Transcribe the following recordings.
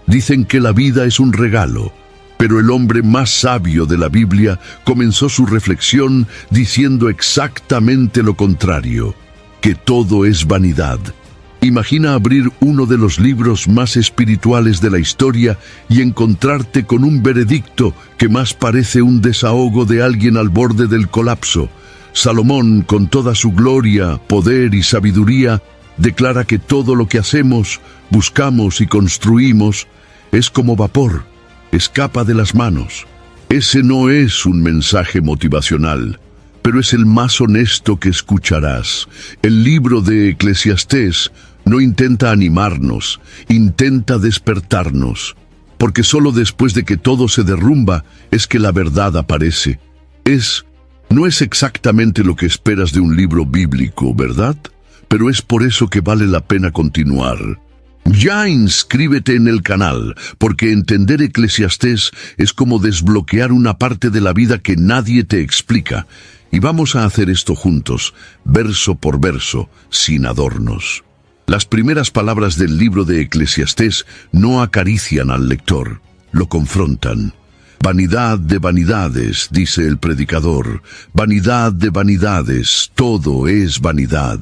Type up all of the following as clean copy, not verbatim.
Dicen que la vida es un regalo, pero el hombre más sabio de la Biblia comenzó su reflexión diciendo exactamente lo contrario, que todo es vanidad. Imagina abrir uno de los libros más espirituales de la historia y encontrarte con un veredicto que más parece un desahogo de alguien al borde del colapso. Salomón, con toda su gloria, poder y sabiduría, declara que todo lo que hacemos, buscamos y construimos es como vapor, escapa de las manos. Ese no es un mensaje motivacional, pero es el más honesto que escucharás. El libro de Eclesiastés no intenta animarnos, intenta despertarnos, porque solo después de que todo se derrumba es que la verdad aparece. No es exactamente lo que esperas de un libro bíblico, ¿verdad? Pero es por eso que vale la pena continuar. Ya inscríbete en el canal, porque entender Eclesiastés es como desbloquear una parte de la vida que nadie te explica. Y vamos a hacer esto juntos, verso por verso, sin adornos. Las primeras palabras del libro de Eclesiastés no acarician al lector, lo confrontan. Vanidad de vanidades, dice el predicador, vanidad de vanidades, todo es vanidad.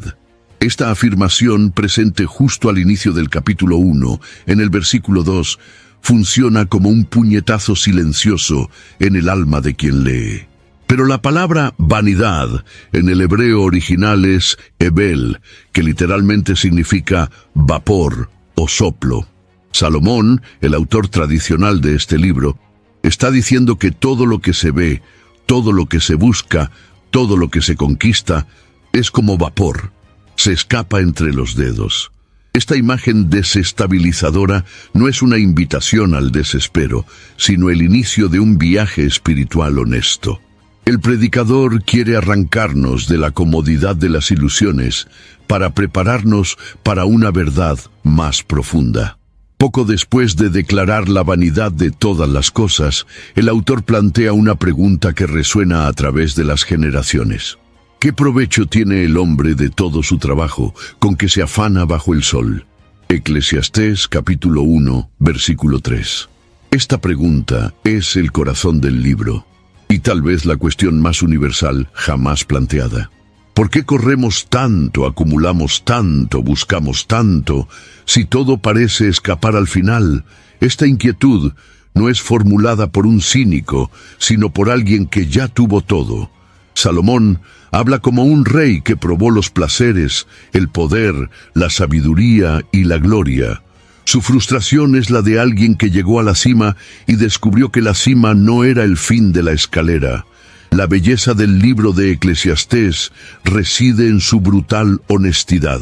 Esta afirmación, presente justo al inicio del capítulo 1, en el versículo 2, funciona como un puñetazo silencioso en el alma de quien lee. Pero la palabra vanidad en el hebreo original es hebel, que literalmente significa vapor o soplo. Salomón, el autor tradicional de este libro, está diciendo que todo lo que se ve, todo lo que se busca, todo lo que se conquista, es como vapor, se escapa entre los dedos. Esta imagen desestabilizadora no es una invitación al desespero, sino el inicio de un viaje espiritual honesto. El predicador quiere arrancarnos de la comodidad de las ilusiones para prepararnos para una verdad más profunda. Poco después de declarar la vanidad de todas las cosas, el autor plantea una pregunta que resuena a través de las generaciones. ¿Qué provecho tiene el hombre de todo su trabajo con que se afana bajo el sol? Eclesiastés capítulo 1, versículo 3. Esta pregunta es el corazón del libro. Y tal vez la cuestión más universal jamás planteada. ¿Por qué corremos tanto, acumulamos tanto, buscamos tanto, si todo parece escapar al final? Esta inquietud no es formulada por un cínico, sino por alguien que ya tuvo todo. Salomón habla como un rey que probó los placeres, el poder, la sabiduría y la gloria. Su frustración es la de alguien que llegó a la cima y descubrió que la cima no era el fin de la escalera. La belleza del libro de Eclesiastés reside en su brutal honestidad.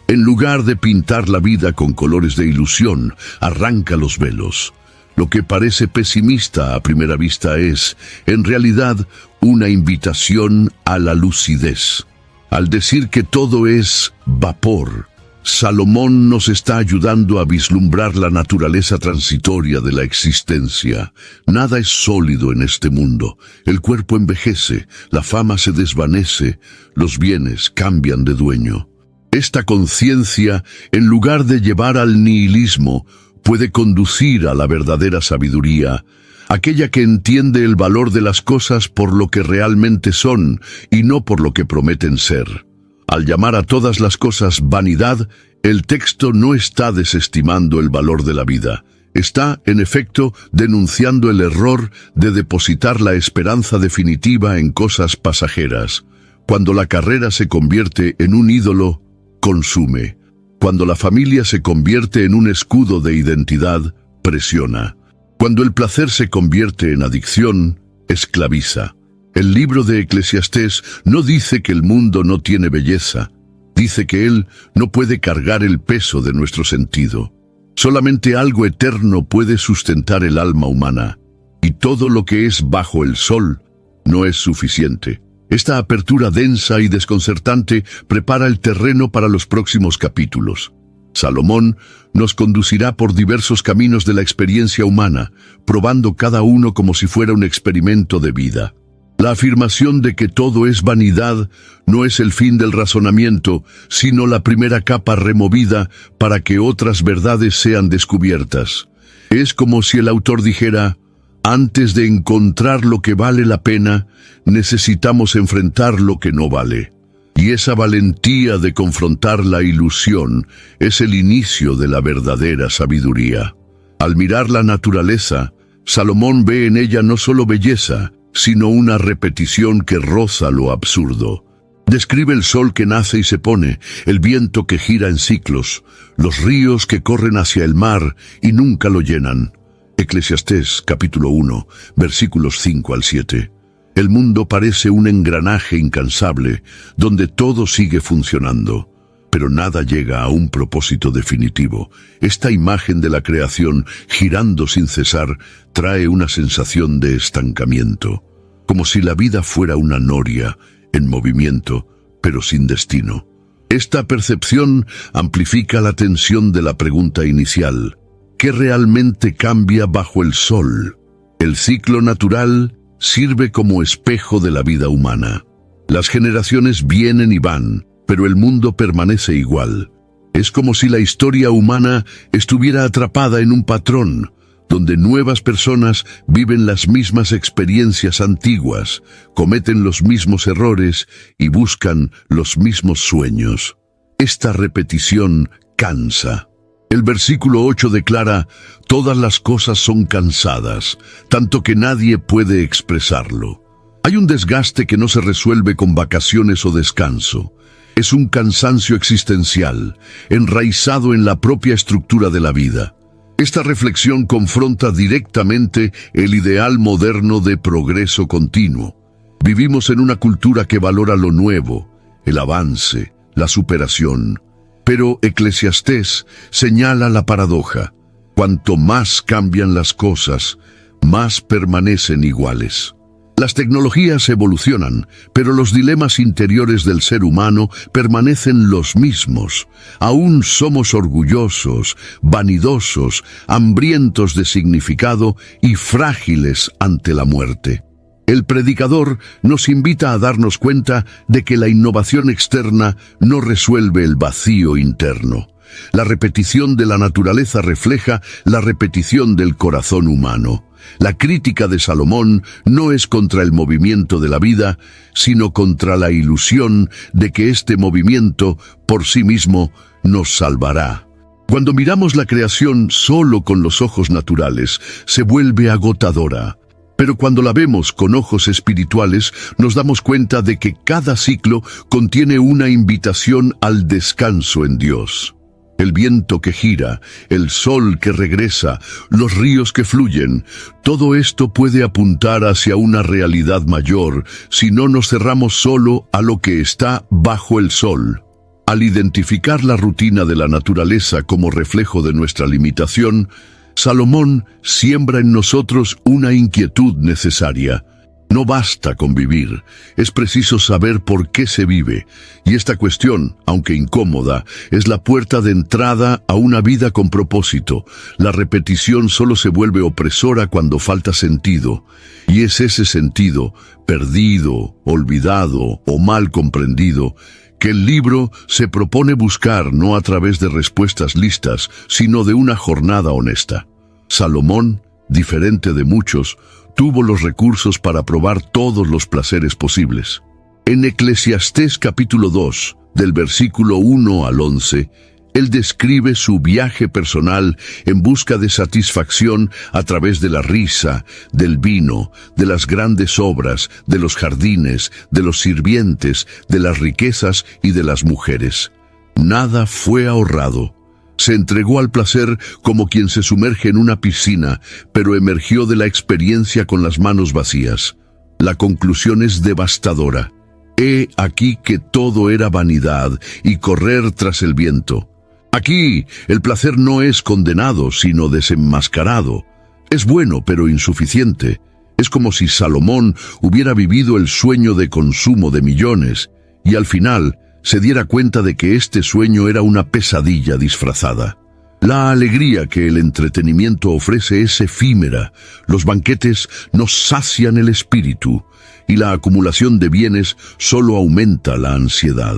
En lugar de pintar la vida con colores de ilusión, arranca los velos. Lo que parece pesimista a primera vista es, en realidad, una invitación a la lucidez. Al decir que todo es vapor, Salomón nos está ayudando a vislumbrar la naturaleza transitoria de la existencia. Nada es sólido en este mundo. El cuerpo envejece, la fama se desvanece, los bienes cambian de dueño. Esta conciencia, en lugar de llevar al nihilismo, puede conducir a la verdadera sabiduría, aquella que entiende el valor de las cosas por lo que realmente son y no por lo que prometen ser. Al llamar a todas las cosas vanidad, el texto no está desestimando el valor de la vida. Está, en efecto, denunciando el error de depositar la esperanza definitiva en cosas pasajeras. Cuando la carrera se convierte en un ídolo, consume. Cuando la familia se convierte en un escudo de identidad, presiona. Cuando el placer se convierte en adicción, esclaviza. El libro de Eclesiastés no dice que el mundo no tiene belleza, dice que él no puede cargar el peso de nuestro sentido. Solamente algo eterno puede sustentar el alma humana, y todo lo que es bajo el sol no es suficiente. Esta apertura densa y desconcertante prepara el terreno para los próximos capítulos. Salomón nos conducirá por diversos caminos de la experiencia humana, probando cada uno como si fuera un experimento de vida. La afirmación de que todo es vanidad no es el fin del razonamiento, sino la primera capa removida para que otras verdades sean descubiertas. Es como si el autor dijera: antes de encontrar lo que vale la pena, necesitamos enfrentar lo que no vale. Y esa valentía de confrontar la ilusión es el inicio de la verdadera sabiduría. Al mirar la naturaleza, Salomón ve en ella no solo belleza, sino una repetición que roza lo absurdo. Describe el sol que nace y se pone, el viento que gira en ciclos, los ríos que corren hacia el mar y nunca lo llenan. Eclesiastés capítulo 1, versículos 5 al 7. El mundo parece un engranaje incansable, donde todo sigue funcionando, pero nada llega a un propósito definitivo. Esta imagen de la creación girando sin cesar trae una sensación de estancamiento, como si la vida fuera una noria en movimiento, pero sin destino. Esta percepción amplifica la tensión de la pregunta inicial: ¿qué realmente cambia bajo el sol? El ciclo natural sirve como espejo de la vida humana. Las generaciones vienen y van, pero el mundo permanece igual. Es como si la historia humana estuviera atrapada en un patrón, donde nuevas personas viven las mismas experiencias antiguas, cometen los mismos errores y buscan los mismos sueños. Esta repetición cansa. El versículo 8 declara: todas las cosas son cansadas, tanto que nadie puede expresarlo. Hay un desgaste que no se resuelve con vacaciones o descanso. Es un cansancio existencial, enraizado en la propia estructura de la vida. Esta reflexión confronta directamente el ideal moderno de progreso continuo. Vivimos en una cultura que valora lo nuevo, el avance, la superación. Pero Eclesiastés señala la paradoja: cuanto más cambian las cosas, más permanecen iguales. Las tecnologías evolucionan, pero los dilemas interiores del ser humano permanecen los mismos. Aún somos orgullosos, vanidosos, hambrientos de significado y frágiles ante la muerte. El predicador nos invita a darnos cuenta de que la innovación externa no resuelve el vacío interno. La repetición de la naturaleza refleja la repetición del corazón humano. La crítica de Salomón no es contra el movimiento de la vida, sino contra la ilusión de que este movimiento por sí mismo nos salvará. Cuando miramos la creación solo con los ojos naturales, se vuelve agotadora. Pero cuando la vemos con ojos espirituales, nos damos cuenta de que cada ciclo contiene una invitación al descanso en Dios. El viento que gira, el sol que regresa, los ríos que fluyen, todo esto puede apuntar hacia una realidad mayor si no nos cerramos solo a lo que está bajo el sol. Al identificar la rutina de la naturaleza como reflejo de nuestra limitación, Salomón siembra en nosotros una inquietud necesaria. No basta con vivir, es preciso saber por qué se vive, y esta cuestión, aunque incómoda, es la puerta de entrada a una vida con propósito. La repetición solo se vuelve opresora cuando falta sentido, y es ese sentido, perdido, olvidado o mal comprendido, que el libro se propone buscar no a través de respuestas listas, sino de una jornada honesta. Salomón, diferente de muchos, tuvo los recursos para probar todos los placeres posibles. En Eclesiastés capítulo 2, del versículo 1 al 11, él describe su viaje personal en busca de satisfacción a través de la risa, del vino, de las grandes obras, de los jardines, de los sirvientes, de las riquezas y de las mujeres. Nada fue ahorrado. Se entregó al placer como quien se sumerge en una piscina, pero emergió de la experiencia con las manos vacías. La conclusión es devastadora. He aquí que todo era vanidad y correr tras el viento. Aquí el placer no es condenado, sino desenmascarado. Es bueno, pero insuficiente. Es como si Salomón hubiera vivido el sueño de consumo de millones, y al final se diera cuenta de que este sueño era una pesadilla disfrazada. La alegría que el entretenimiento ofrece es efímera, los banquetes no sacian el espíritu, y la acumulación de bienes solo aumenta la ansiedad.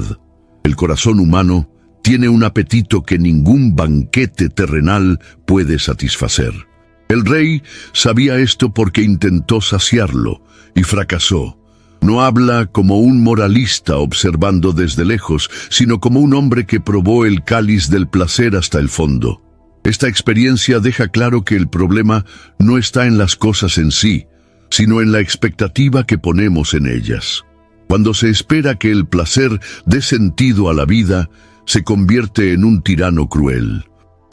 El corazón humano tiene un apetito que ningún banquete terrenal puede satisfacer. El rey sabía esto porque intentó saciarlo y fracasó. No habla como un moralista observando desde lejos, sino como un hombre que probó el cáliz del placer hasta el fondo. Esta experiencia deja claro que el problema no está en las cosas en sí, sino en la expectativa que ponemos en ellas. Cuando se espera que el placer dé sentido a la vida, se convierte en un tirano cruel.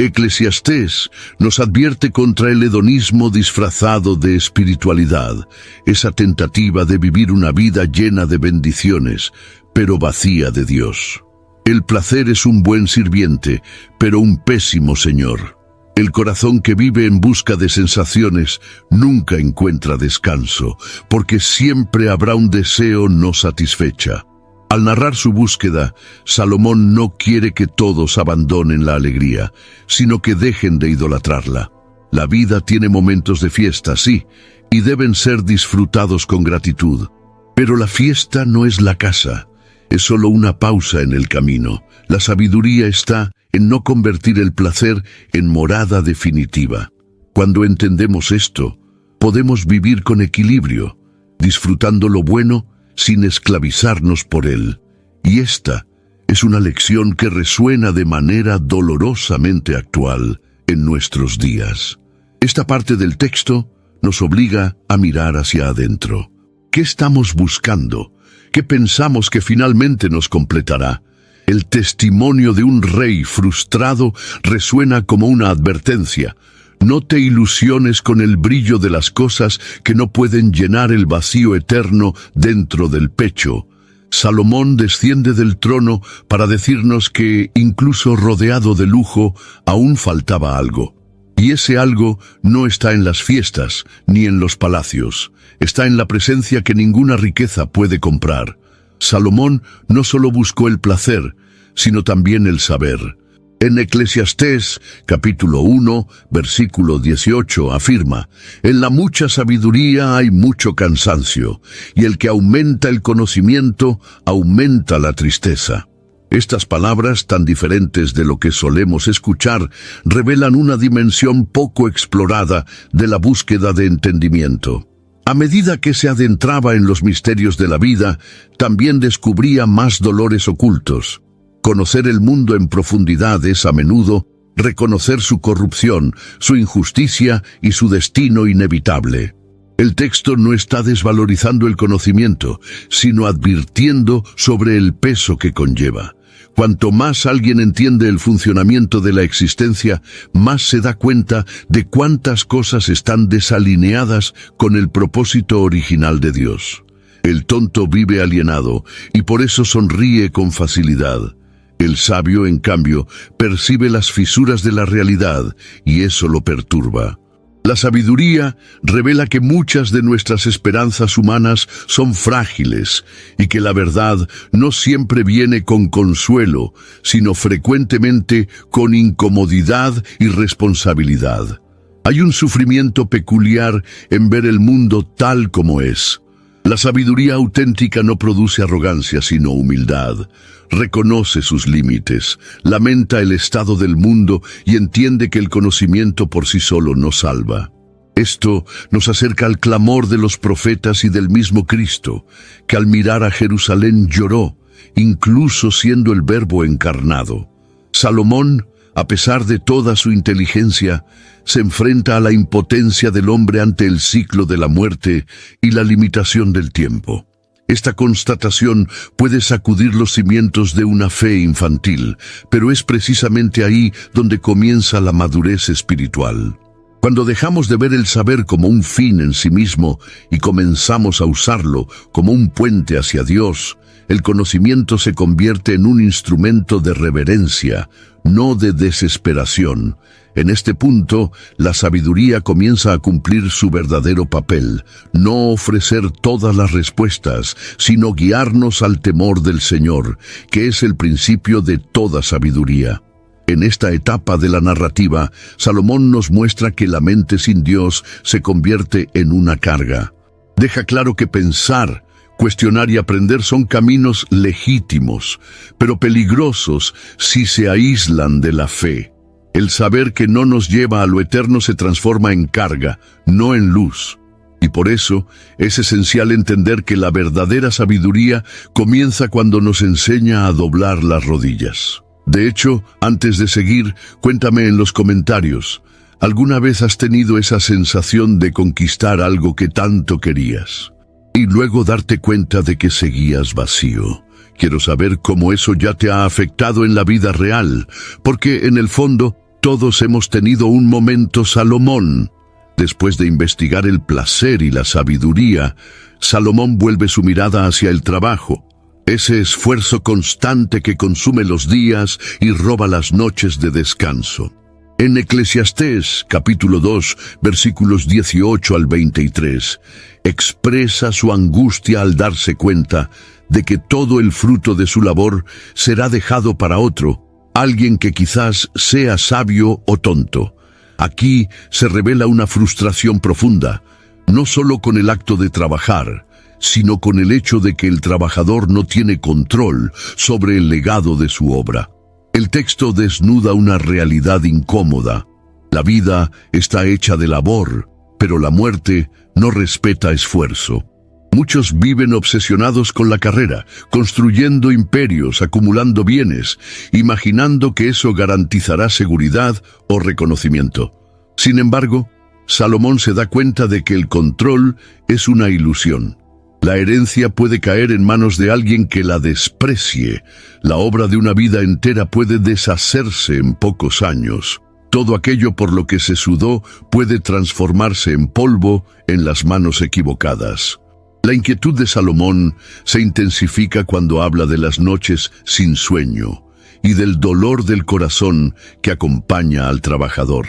Eclesiastés nos advierte contra el hedonismo disfrazado de espiritualidad, esa tentativa de vivir una vida llena de bendiciones, pero vacía de Dios. El placer es un buen sirviente, pero un pésimo señor. El corazón que vive en busca de sensaciones nunca encuentra descanso, porque siempre habrá un deseo no satisfecha. Al narrar su búsqueda, Salomón no quiere que todos abandonen la alegría, sino que dejen de idolatrarla. La vida tiene momentos de fiesta, sí, y deben ser disfrutados con gratitud. Pero la fiesta no es la casa, es solo una pausa en el camino. La sabiduría está en no convertir el placer en morada definitiva. Cuando entendemos esto, podemos vivir con equilibrio, disfrutando lo bueno sin esclavizarnos por él. Y esta es una lección que resuena de manera dolorosamente actual en nuestros días. Esta parte del texto nos obliga a mirar hacia adentro. ¿Qué estamos buscando? ¿Qué pensamos que finalmente nos completará? El testimonio de un rey frustrado resuena como una advertencia. No te ilusiones con el brillo de las cosas que no pueden llenar el vacío eterno dentro del pecho. Salomón desciende del trono para decirnos que, incluso rodeado de lujo, aún faltaba algo. Y ese algo no está en las fiestas, ni en los palacios. Está en la presencia que ninguna riqueza puede comprar. Salomón no solo buscó el placer, sino también el saber. En Eclesiastés, capítulo 1, versículo 18, afirma: «En la mucha sabiduría hay mucho cansancio, y el que aumenta el conocimiento, aumenta la tristeza». Estas palabras, tan diferentes de lo que solemos escuchar, revelan una dimensión poco explorada de la búsqueda de entendimiento. A medida que se adentraba en los misterios de la vida, también descubría más dolores ocultos. Conocer el mundo en profundidad es a menudo reconocer su corrupción, su injusticia y su destino inevitable. El texto no está desvalorizando el conocimiento, sino advirtiendo sobre el peso que conlleva. Cuanto más alguien entiende el funcionamiento de la existencia, más se da cuenta de cuántas cosas están desalineadas con el propósito original de Dios. El tonto vive alienado y por eso sonríe con facilidad. El sabio, en cambio, percibe las fisuras de la realidad y eso lo perturba. La sabiduría revela que muchas de nuestras esperanzas humanas son frágiles y que la verdad no siempre viene con consuelo, sino frecuentemente con incomodidad y responsabilidad. Hay un sufrimiento peculiar en ver el mundo tal como es. La sabiduría auténtica no produce arrogancia, sino humildad. Reconoce sus límites, lamenta el estado del mundo y entiende que el conocimiento por sí solo no salva. Esto nos acerca al clamor de los profetas y del mismo Cristo, que al mirar a Jerusalén lloró, incluso siendo el Verbo encarnado. Salomón, a pesar de toda su inteligencia, se enfrenta a la impotencia del hombre ante el ciclo de la muerte y la limitación del tiempo. Esta constatación puede sacudir los cimientos de una fe infantil, pero es precisamente ahí donde comienza la madurez espiritual. Cuando dejamos de ver el saber como un fin en sí mismo y comenzamos a usarlo como un puente hacia Dios, el conocimiento se convierte en un instrumento de reverencia, no de desesperación. En este punto, la sabiduría comienza a cumplir su verdadero papel, no ofrecer todas las respuestas, sino guiarnos al temor del Señor, que es el principio de toda sabiduría. En esta etapa de la narrativa, Salomón nos muestra que la mente sin Dios se convierte en una carga. Deja claro que pensar, cuestionar y aprender son caminos legítimos, pero peligrosos si se aíslan de la fe. El saber que no nos lleva a lo eterno se transforma en carga, no en luz. Y por eso es esencial entender que la verdadera sabiduría comienza cuando nos enseña a doblar las rodillas. De hecho, antes de seguir, cuéntame en los comentarios, ¿alguna vez has tenido esa sensación de conquistar algo que tanto querías y luego darte cuenta de que seguías vacío? Quiero saber cómo eso ya te ha afectado en la vida real, porque en el fondo todos hemos tenido un momento Salomón. Después de investigar el placer y la sabiduría, Salomón vuelve su mirada hacia el trabajo, ese esfuerzo constante que consume los días y roba las noches de descanso. En Eclesiastés, capítulo 2, versículos 18 al 23, expresa su angustia al darse cuenta de que todo el fruto de su labor será dejado para otro, alguien que quizás sea sabio o tonto. Aquí se revela una frustración profunda, no solo con el acto de trabajar, sino con el hecho de que el trabajador no tiene control sobre el legado de su obra. El texto desnuda una realidad incómoda. La vida está hecha de labor, pero la muerte no respeta esfuerzo. Muchos viven obsesionados con la carrera, construyendo imperios, acumulando bienes, imaginando que eso garantizará seguridad o reconocimiento. Sin embargo, Salomón se da cuenta de que el control es una ilusión. La herencia puede caer en manos de alguien que la desprecie. La obra de una vida entera puede deshacerse en pocos años. Todo aquello por lo que se sudó puede transformarse en polvo en las manos equivocadas. La inquietud de Salomón se intensifica cuando habla de las noches sin sueño y del dolor del corazón que acompaña al trabajador.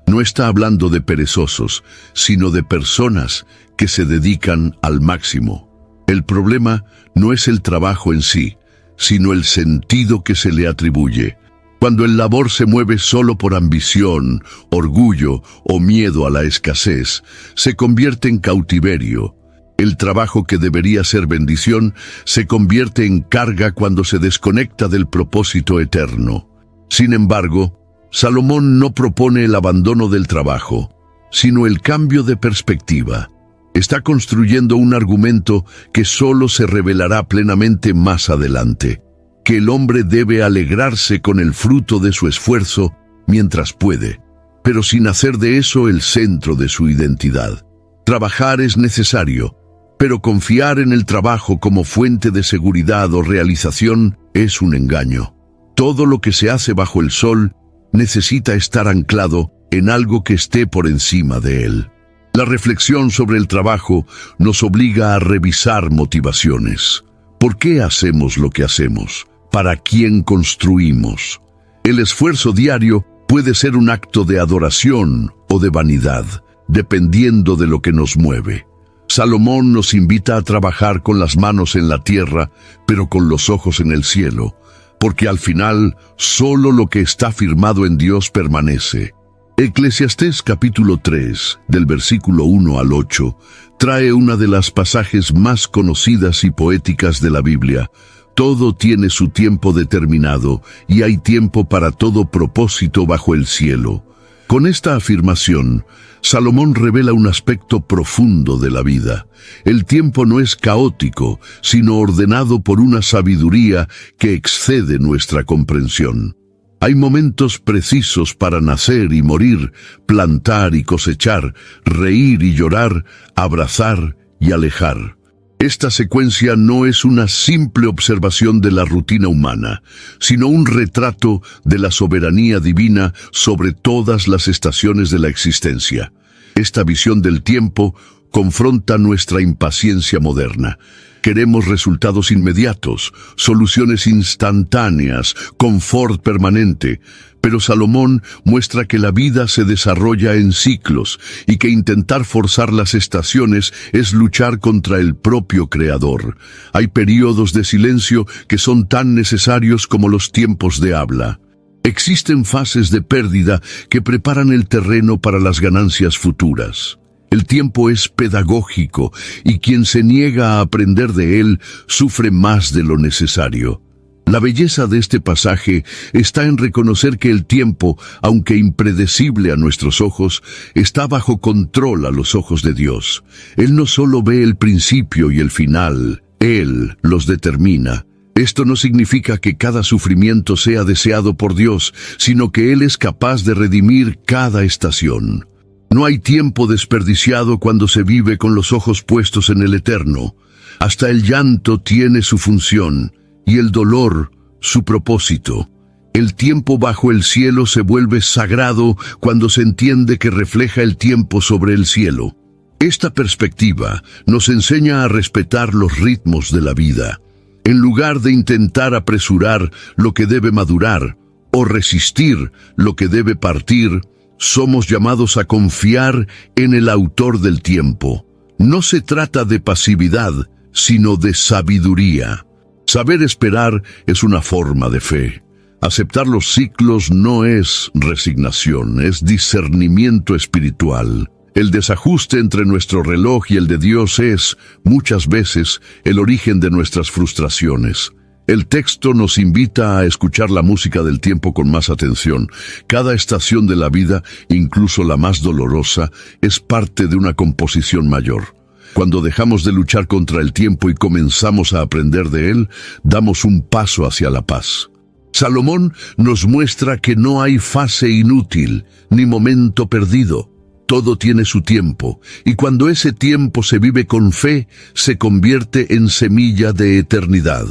No está hablando de perezosos, sino de personas que se dedican al máximo. El problema no es el trabajo en sí, sino el sentido que se le atribuye. Cuando el labor se mueve solo por ambición, orgullo o miedo a la escasez, se convierte en cautiverio. El trabajo que debería ser bendición se convierte en carga cuando se desconecta del propósito eterno. Sin embargo, Salomón no propone el abandono del trabajo, sino el cambio de perspectiva. Está construyendo un argumento que solo se revelará plenamente más adelante, que el hombre debe alegrarse con el fruto de su esfuerzo mientras puede, pero sin hacer de eso el centro de su identidad. Trabajar es necesario, pero confiar en el trabajo como fuente de seguridad o realización es un engaño. Todo lo que se hace bajo el sol necesita estar anclado en algo que esté por encima de él. La reflexión sobre el trabajo nos obliga a revisar motivaciones. ¿Por qué hacemos lo que hacemos? ¿Para quién construimos? El esfuerzo diario puede ser un acto de adoración o de vanidad, dependiendo de lo que nos mueve. Salomón nos invita a trabajar con las manos en la tierra, pero con los ojos en el cielo, porque al final solo lo que está firmado en Dios permanece. Eclesiastés capítulo 3, del versículo 1 al 8, trae una de las pasajes más conocidas y poéticas de la Biblia. Todo tiene su tiempo determinado, y hay tiempo para todo propósito bajo el cielo. Con esta afirmación, Salomón revela un aspecto profundo de la vida. El tiempo no es caótico, sino ordenado por una sabiduría que excede nuestra comprensión. Hay momentos precisos para nacer y morir, plantar y cosechar, reír y llorar, abrazar y alejar. Esta secuencia no es una simple observación de la rutina humana, sino un retrato de la soberanía divina sobre todas las estaciones de la existencia. Esta visión del tiempo confronta nuestra impaciencia moderna. Queremos resultados inmediatos, soluciones instantáneas, confort permanente. Pero Salomón muestra que la vida se desarrolla en ciclos y que intentar forzar las estaciones es luchar contra el propio Creador. Hay períodos de silencio que son tan necesarios como los tiempos de habla. Existen fases de pérdida que preparan el terreno para las ganancias futuras. El tiempo es pedagógico y quien se niega a aprender de él sufre más de lo necesario. La belleza de este pasaje está en reconocer que el tiempo, aunque impredecible a nuestros ojos, está bajo control a los ojos de Dios. Él no solo ve el principio y el final, Él los determina. Esto no significa que cada sufrimiento sea deseado por Dios, sino que Él es capaz de redimir cada estación. No hay tiempo desperdiciado cuando se vive con los ojos puestos en el eterno. Hasta el llanto tiene su función, y el dolor su propósito. El tiempo bajo el cielo se vuelve sagrado cuando se entiende que refleja el tiempo sobre el cielo. Esta perspectiva nos enseña a respetar los ritmos de la vida. En lugar de intentar apresurar lo que debe madurar o resistir lo que debe partir, somos llamados a confiar en el autor del tiempo. No se trata de pasividad, sino de sabiduría. Saber esperar es una forma de fe. Aceptar los ciclos no es resignación, es discernimiento espiritual. El desajuste entre nuestro reloj y el de Dios es, muchas veces, el origen de nuestras frustraciones. El texto nos invita a escuchar la música del tiempo con más atención. Cada estación de la vida, incluso la más dolorosa, es parte de una composición mayor. Cuando dejamos de luchar contra el tiempo y comenzamos a aprender de él, damos un paso hacia la paz. Salomón nos muestra que no hay fase inútil, ni momento perdido. Todo tiene su tiempo, y cuando ese tiempo se vive con fe, se convierte en semilla de eternidad.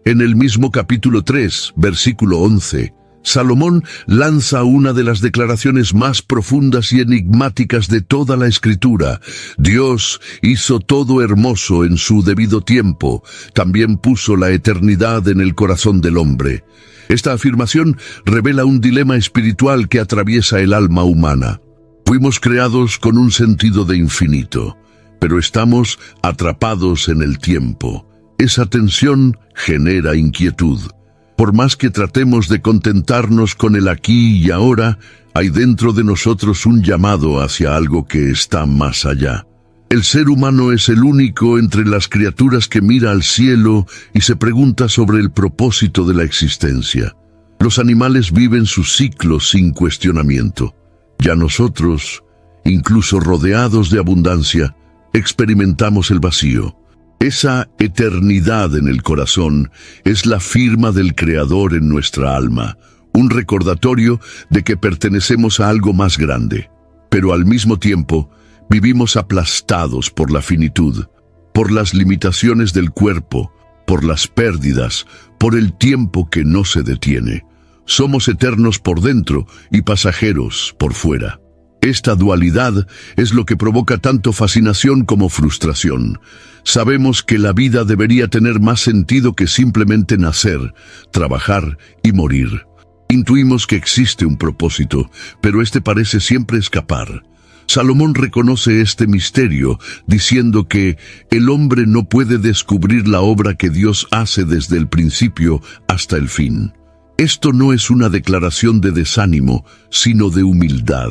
En el mismo capítulo 3, versículo 11, Salomón lanza una de las declaraciones más profundas y enigmáticas de toda la Escritura. Dios hizo todo hermoso en su debido tiempo, también puso la eternidad en el corazón del hombre. Esta afirmación revela un dilema espiritual que atraviesa el alma humana. Fuimos creados con un sentido de infinito, pero estamos atrapados en el tiempo. Esa tensión genera inquietud. Por más que tratemos de contentarnos con el aquí y ahora, hay dentro de nosotros un llamado hacia algo que está más allá. El ser humano es el único entre las criaturas que mira al cielo y se pregunta sobre el propósito de la existencia. Los animales viven sus ciclos sin cuestionamiento. Ya nosotros, incluso rodeados de abundancia, experimentamos el vacío. Esa eternidad en el corazón es la firma del Creador en nuestra alma, un recordatorio de que pertenecemos a algo más grande. Pero al mismo tiempo, vivimos aplastados por la finitud, por las limitaciones del cuerpo, por las pérdidas, por el tiempo que no se detiene. Somos eternos por dentro y pasajeros por fuera. Esta dualidad es lo que provoca tanto fascinación como frustración. Sabemos que la vida debería tener más sentido que simplemente nacer, trabajar y morir. Intuimos que existe un propósito, pero este parece siempre escapar. Salomón reconoce este misterio, diciendo que el hombre no puede descubrir la obra que Dios hace desde el principio hasta el fin. Esto no es una declaración de desánimo, sino de humildad.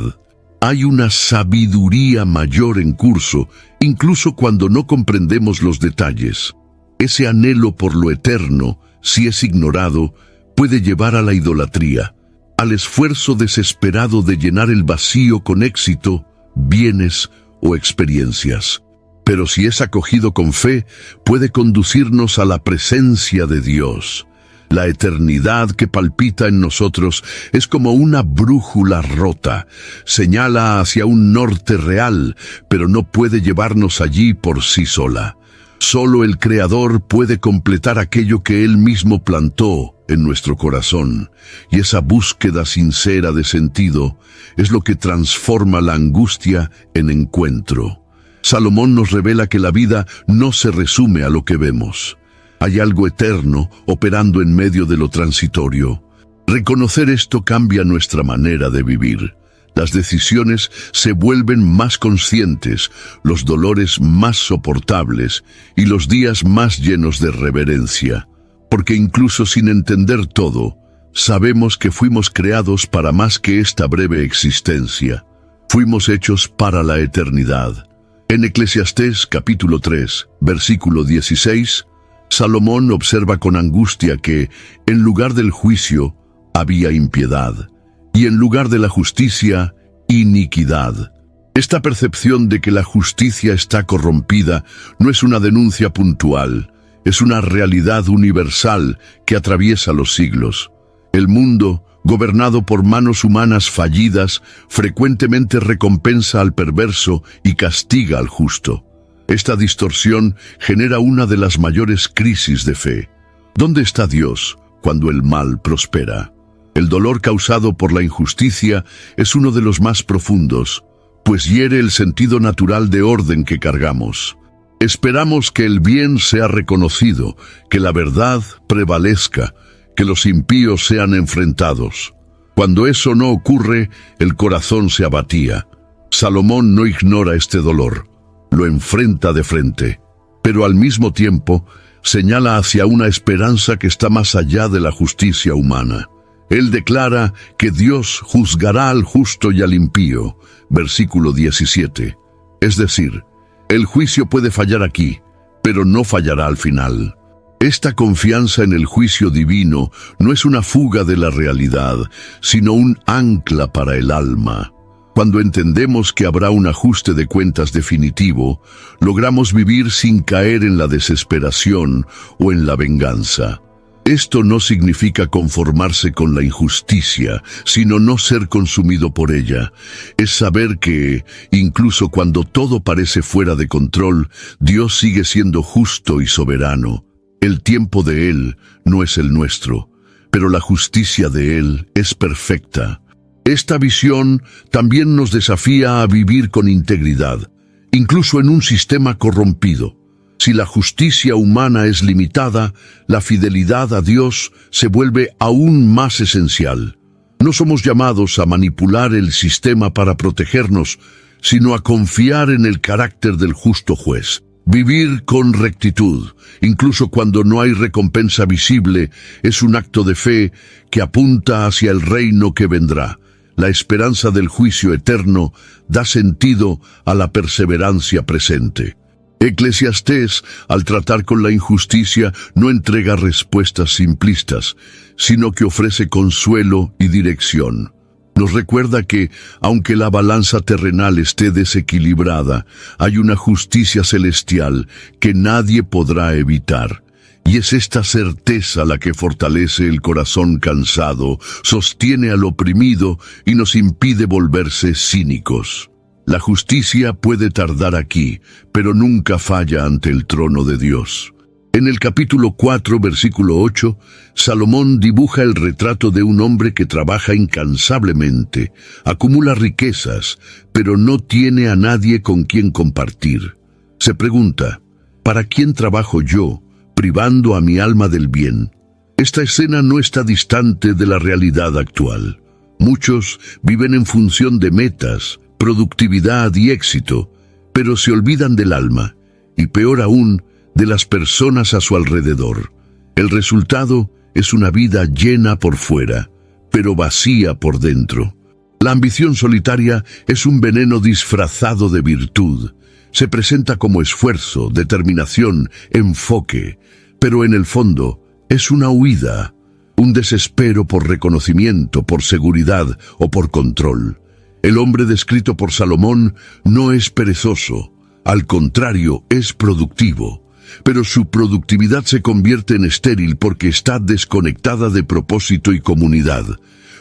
Hay una sabiduría mayor en curso, incluso cuando no comprendemos los detalles. Ese anhelo por lo eterno, si es ignorado, puede llevar a la idolatría, al esfuerzo desesperado de llenar el vacío con éxito, bienes o experiencias. Pero si es acogido con fe, puede conducirnos a la presencia de Dios. La eternidad que palpita en nosotros es como una brújula rota. Señala hacia un norte real, pero no puede llevarnos allí por sí sola. Solo el Creador puede completar aquello que Él mismo plantó en nuestro corazón. Y esa búsqueda sincera de sentido es lo que transforma la angustia en encuentro. Salomón nos revela que la vida no se resume a lo que vemos. Hay algo eterno operando en medio de lo transitorio. Reconocer esto cambia nuestra manera de vivir. Las decisiones se vuelven más conscientes, los dolores más soportables y los días más llenos de reverencia. Porque incluso sin entender todo, sabemos que fuimos creados para más que esta breve existencia. Fuimos hechos para la eternidad. En Eclesiastés capítulo 3, versículo 16, Salomón observa con angustia que, en lugar del juicio, había impiedad, y en lugar de la justicia, iniquidad. Esta percepción de que la justicia está corrompida no es una denuncia puntual, es una realidad universal que atraviesa los siglos. El mundo, gobernado por manos humanas fallidas, frecuentemente recompensa al perverso y castiga al justo. Esta distorsión genera una de las mayores crisis de fe. ¿Dónde está Dios cuando el mal prospera? El dolor causado por la injusticia es uno de los más profundos, pues hiere el sentido natural de orden que cargamos. Esperamos que el bien sea reconocido, que la verdad prevalezca, que los impíos sean enfrentados. Cuando eso no ocurre, el corazón se abatía. Salomón no ignora este dolor, lo enfrenta de frente, pero al mismo tiempo señala hacia una esperanza que está más allá de la justicia humana. Él declara que Dios juzgará al justo y al impío, versículo 17. Es decir, el juicio puede fallar aquí, pero no fallará al final. Esta confianza en el juicio divino no es una fuga de la realidad, sino un ancla para el alma. Cuando entendemos que habrá un ajuste de cuentas definitivo, logramos vivir sin caer en la desesperación o en la venganza. Esto no significa conformarse con la injusticia, sino no ser consumido por ella. Es saber que, incluso cuando todo parece fuera de control, Dios sigue siendo justo y soberano. El tiempo de Él no es el nuestro, pero la justicia de Él es perfecta. Esta visión también nos desafía a vivir con integridad, incluso en un sistema corrompido. Si la justicia humana es limitada, la fidelidad a Dios se vuelve aún más esencial. No somos llamados a manipular el sistema para protegernos, sino a confiar en el carácter del justo juez. Vivir con rectitud, incluso cuando no hay recompensa visible, es un acto de fe que apunta hacia el reino que vendrá. La esperanza del juicio eterno da sentido a la perseverancia presente. Eclesiastés, al tratar con la injusticia, no entrega respuestas simplistas, sino que ofrece consuelo y dirección. Nos recuerda que, aunque la balanza terrenal esté desequilibrada, hay una justicia celestial que nadie podrá evitar. Y es esta certeza la que fortalece el corazón cansado, sostiene al oprimido y nos impide volverse cínicos. La justicia puede tardar aquí, pero nunca falla ante el trono de Dios. En el capítulo 4, versículo 8, Salomón dibuja el retrato de un hombre que trabaja incansablemente, acumula riquezas, pero no tiene a nadie con quien compartir. Se pregunta, ¿para quién trabajo yo, privando a mi alma del bien? Esta escena no está distante de la realidad actual. Muchos viven en función de metas, productividad y éxito, pero se olvidan del alma, y peor aún, de las personas a su alrededor. El resultado es una vida llena por fuera, pero vacía por dentro. La ambición solitaria es un veneno disfrazado de virtud. Se presenta como esfuerzo, determinación, enfoque, pero en el fondo es una huida, un desespero por reconocimiento, por seguridad o por control. El hombre descrito por Salomón no es perezoso, al contrario, es productivo. Pero su productividad se convierte en estéril porque está desconectada de propósito y comunidad.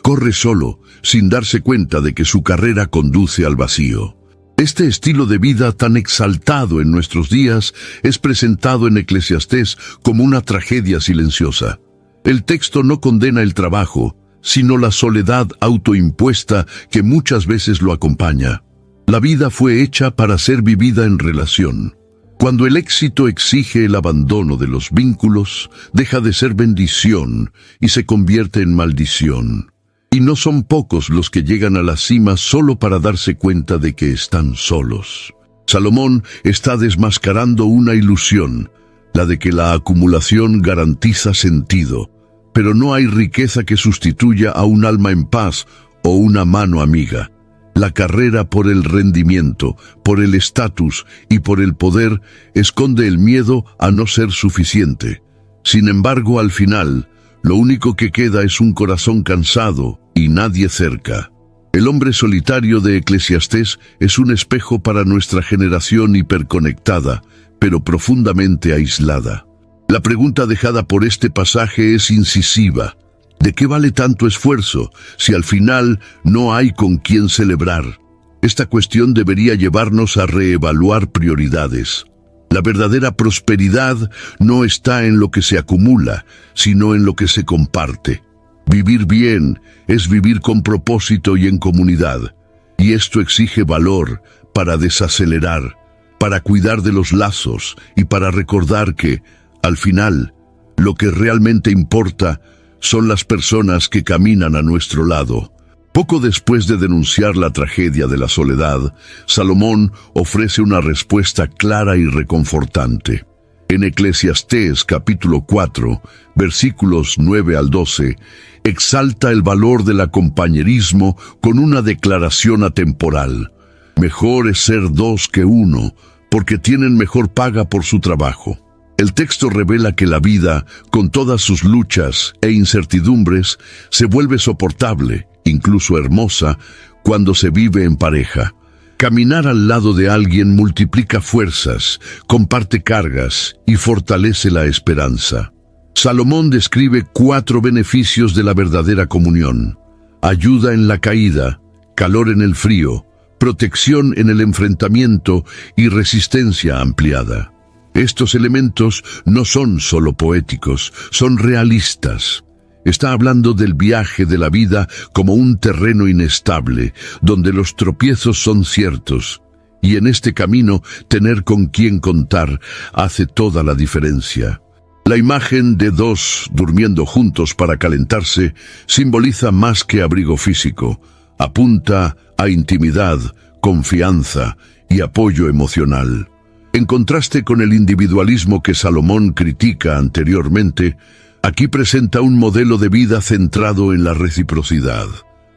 Corre solo, sin darse cuenta de que su carrera conduce al vacío. Este estilo de vida tan exaltado en nuestros días es presentado en Eclesiastés como una tragedia silenciosa. El texto no condena el trabajo, sino la soledad autoimpuesta que muchas veces lo acompaña. La vida fue hecha para ser vivida en relación. Cuando el éxito exige el abandono de los vínculos, deja de ser bendición y se convierte en maldición. Y no son pocos los que llegan a la cima solo para darse cuenta de que están solos. Salomón está desmascarando una ilusión, la de que la acumulación garantiza sentido, pero no hay riqueza que sustituya a un alma en paz o una mano amiga. La carrera por el rendimiento, por el estatus y por el poder esconde el miedo a no ser suficiente. Sin embargo, al final, lo único que queda es un corazón cansado y nadie cerca. El hombre solitario de Eclesiastés es un espejo para nuestra generación hiperconectada, pero profundamente aislada. La pregunta dejada por este pasaje es incisiva. ¿De qué vale tanto esfuerzo si al final no hay con quién celebrar? Esta cuestión debería llevarnos a reevaluar prioridades. La verdadera prosperidad no está en lo que se acumula, sino en lo que se comparte. Vivir bien es vivir con propósito y en comunidad, y esto exige valor para desacelerar, para cuidar de los lazos y para recordar que, al final, lo que realmente importa son las personas que caminan a nuestro lado. Poco después de denunciar la tragedia de la soledad, Salomón ofrece una respuesta clara y reconfortante. En Eclesiastés capítulo 4, versículos 9 al 12, exalta el valor del compañerismo con una declaración atemporal. Mejor es ser dos que uno, porque tienen mejor paga por su trabajo. El texto revela que la vida, con todas sus luchas e incertidumbres, se vuelve soportable, incluso hermosa, cuando se vive en pareja. Caminar al lado de alguien multiplica fuerzas, comparte cargas y fortalece la esperanza. Salomón describe 4 beneficios de la verdadera comunión: ayuda en la caída, calor en el frío, protección en el enfrentamiento y resistencia ampliada. Estos elementos no son solo poéticos, son realistas. Está hablando del viaje de la vida como un terreno inestable, donde los tropiezos son ciertos, y en este camino tener con quién contar hace toda la diferencia. La imagen de 2 durmiendo juntos para calentarse simboliza más que abrigo físico, apunta a intimidad, confianza y apoyo emocional. En contraste con el individualismo que Salomón critica anteriormente, aquí presenta un modelo de vida centrado en la reciprocidad.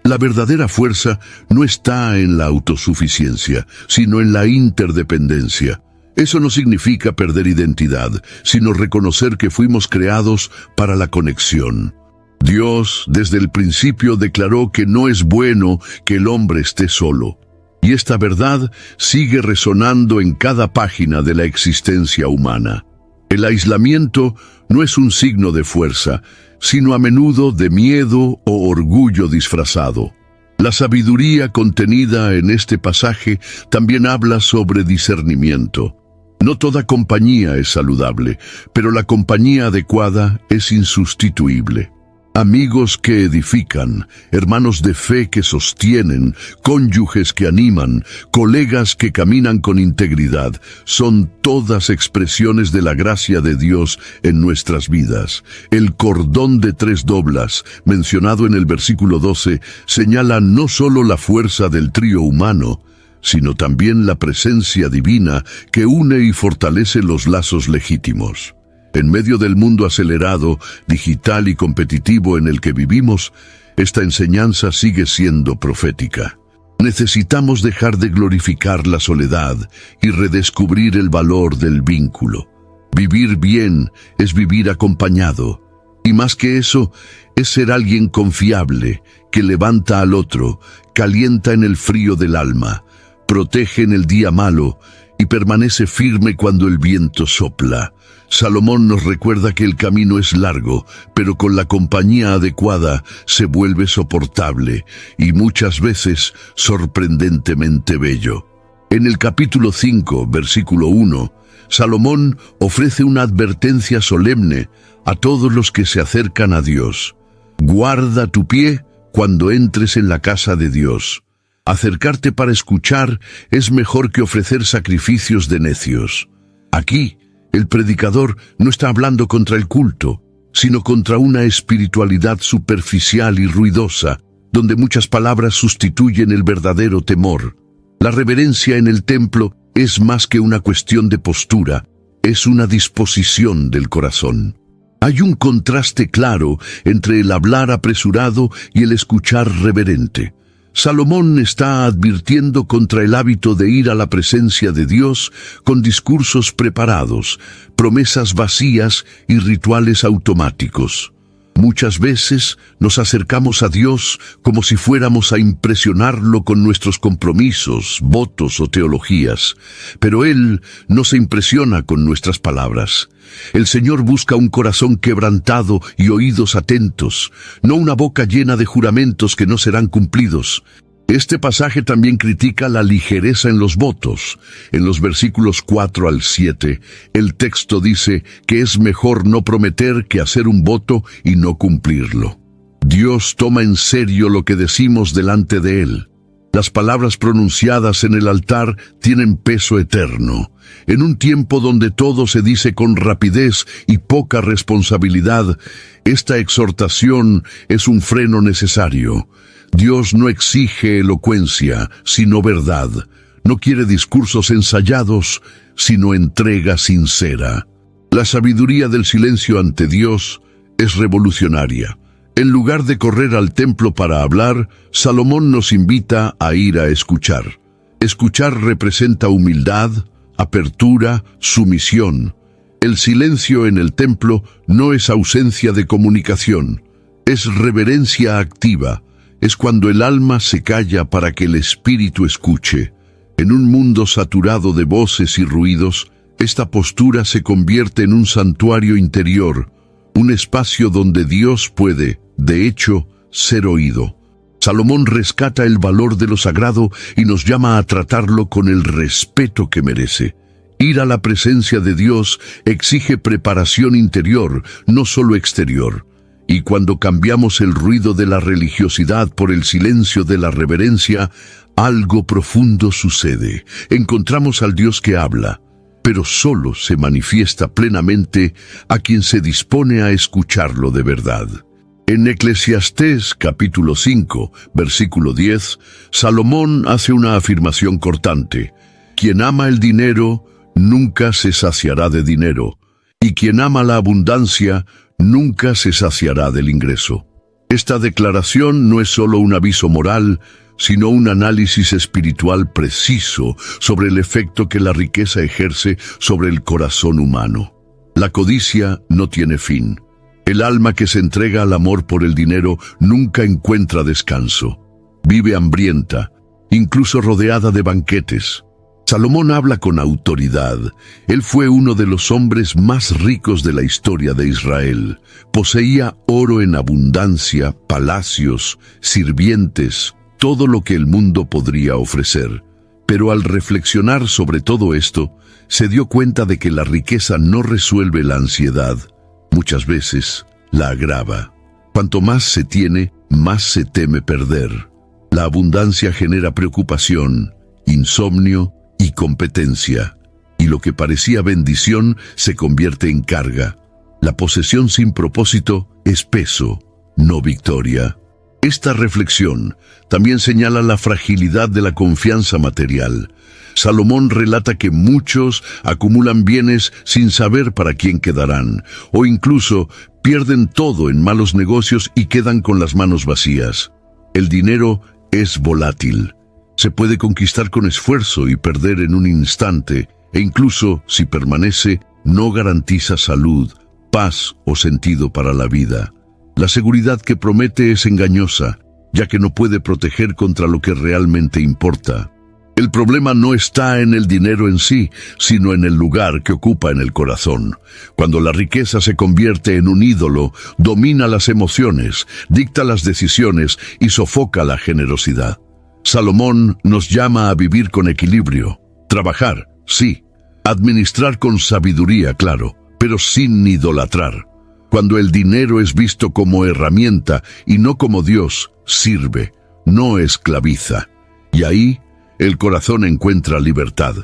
La verdadera fuerza no está en la autosuficiencia, sino en la interdependencia. Eso no significa perder identidad, sino reconocer que fuimos creados para la conexión. Dios, desde el principio, declaró que no es bueno que el hombre esté solo. Y esta verdad sigue resonando en cada página de la existencia humana. El aislamiento no es un signo de fuerza, sino a menudo de miedo o orgullo disfrazado. La sabiduría contenida en este pasaje también habla sobre discernimiento. No toda compañía es saludable, pero la compañía adecuada es insustituible. Amigos que edifican, hermanos de fe que sostienen, cónyuges que animan, colegas que caminan con integridad, son todas expresiones de la gracia de Dios en nuestras vidas. El cordón de 3 doblas, mencionado en el versículo 12, señala no solo la fuerza del trío humano, sino también la presencia divina que une y fortalece los lazos legítimos. En medio del mundo acelerado, digital y competitivo en el que vivimos, esta enseñanza sigue siendo profética. Necesitamos dejar de glorificar la soledad y redescubrir el valor del vínculo. Vivir bien es vivir acompañado, y más que eso, es ser alguien confiable, que levanta al otro, calienta en el frío del alma, protege en el día malo y permanece firme cuando el viento sopla. Salomón nos recuerda que el camino es largo, pero con la compañía adecuada se vuelve soportable y muchas veces sorprendentemente bello. En el capítulo 5, versículo 1, Salomón ofrece una advertencia solemne a todos los que se acercan a Dios. Guarda tu pie cuando entres en la casa de Dios. Acercarte para escuchar es mejor que ofrecer sacrificios de necios. Aquí, el predicador no está hablando contra el culto, sino contra una espiritualidad superficial y ruidosa, donde muchas palabras sustituyen el verdadero temor. La reverencia en el templo es más que una cuestión de postura, es una disposición del corazón. Hay un contraste claro entre el hablar apresurado y el escuchar reverente. Salomón está advirtiendo contra el hábito de ir a la presencia de Dios con discursos preparados, promesas vacías y rituales automáticos. Muchas veces nos acercamos a Dios como si fuéramos a impresionarlo con nuestros compromisos, votos o teologías, pero Él no se impresiona con nuestras palabras. El Señor busca un corazón quebrantado y oídos atentos, no una boca llena de juramentos que no serán cumplidos. Este pasaje también critica la ligereza en los votos. En los versículos 4 al 7, el texto dice que es mejor no prometer que hacer un voto y no cumplirlo. Dios toma en serio lo que decimos delante de Él. Las palabras pronunciadas en el altar tienen peso eterno. En un tiempo donde todo se dice con rapidez y poca responsabilidad, esta exhortación es un freno necesario. Dios no exige elocuencia, sino verdad. No quiere discursos ensayados, sino entrega sincera. La sabiduría del silencio ante Dios es revolucionaria. En lugar de correr al templo para hablar, Salomón nos invita a ir a escuchar. Escuchar representa humildad, apertura, sumisión. El silencio en el templo no es ausencia de comunicación, es reverencia activa. Es cuando el alma se calla para que el espíritu escuche. En un mundo saturado de voces y ruidos, esta postura se convierte en un santuario interior, un espacio donde Dios puede, de hecho, ser oído. Salomón rescata el valor de lo sagrado y nos llama a tratarlo con el respeto que merece. Ir a la presencia de Dios exige preparación interior, no solo exterior. Y cuando cambiamos el ruido de la religiosidad por el silencio de la reverencia, algo profundo sucede. Encontramos al Dios que habla, pero solo se manifiesta plenamente a quien se dispone a escucharlo de verdad. En Eclesiastés capítulo 5, versículo 10, Salomón hace una afirmación cortante. Quien ama el dinero nunca se saciará de dinero, y quien ama la abundancia nunca se saciará del ingreso. Esta declaración no es solo un aviso moral, sino un análisis espiritual preciso sobre el efecto que la riqueza ejerce sobre el corazón humano. La codicia no tiene fin. El alma que se entrega al amor por el dinero nunca encuentra descanso. Vive hambrienta, incluso rodeada de banquetes. Salomón habla con autoridad. Él fue uno de los hombres más ricos de la historia de Israel. Poseía oro en abundancia, palacios, sirvientes, todo lo que el mundo podría ofrecer. Pero al reflexionar sobre todo esto, se dio cuenta de que la riqueza no resuelve la ansiedad. Muchas veces la agrava. Cuanto más se tiene, más se teme perder. La abundancia genera preocupación, insomnio y competencia, y lo que parecía bendición se convierte en carga. La posesión sin propósito es peso, no victoria. Esta reflexión también señala la fragilidad de la confianza material. Salomón relata que muchos acumulan bienes sin saber para quién quedarán, o incluso pierden todo en malos negocios y quedan con las manos vacías. El dinero es volátil. Se puede conquistar con esfuerzo y perder en un instante, e incluso, si permanece, no garantiza salud, paz o sentido para la vida. La seguridad que promete es engañosa, ya que no puede proteger contra lo que realmente importa. El problema no está en el dinero en sí, sino en el lugar que ocupa en el corazón. Cuando la riqueza se convierte en un ídolo, domina las emociones, dicta las decisiones y sofoca la generosidad. Salomón nos llama a vivir con equilibrio, trabajar, sí, administrar con sabiduría, claro, pero sin idolatrar. Cuando el dinero es visto como herramienta y no como Dios, sirve, no esclaviza. Y ahí, el corazón encuentra libertad.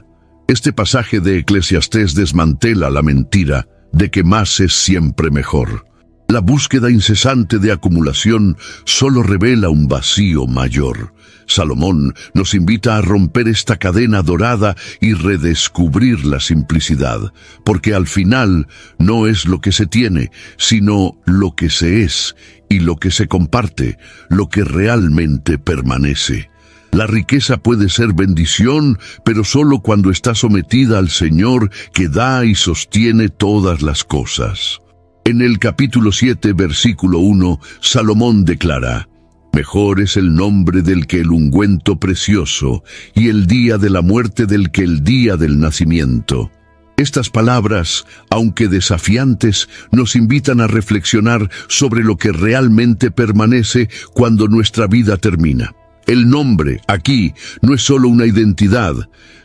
Este pasaje de Eclesiastés desmantela la mentira de que más es siempre mejor. La búsqueda incesante de acumulación solo revela un vacío mayor. Salomón nos invita a romper esta cadena dorada y redescubrir la simplicidad, porque al final no es lo que se tiene, sino lo que se es y lo que se comparte, lo que realmente permanece. La riqueza puede ser bendición, pero solo cuando está sometida al Señor que da y sostiene todas las cosas. En el capítulo 7, versículo 1, Salomón declara: «Mejor es el nombre del que el ungüento precioso, y el día de la muerte del que el día del nacimiento». Estas palabras, aunque desafiantes, nos invitan a reflexionar sobre lo que realmente permanece cuando nuestra vida termina. El nombre, aquí, no es solo una identidad,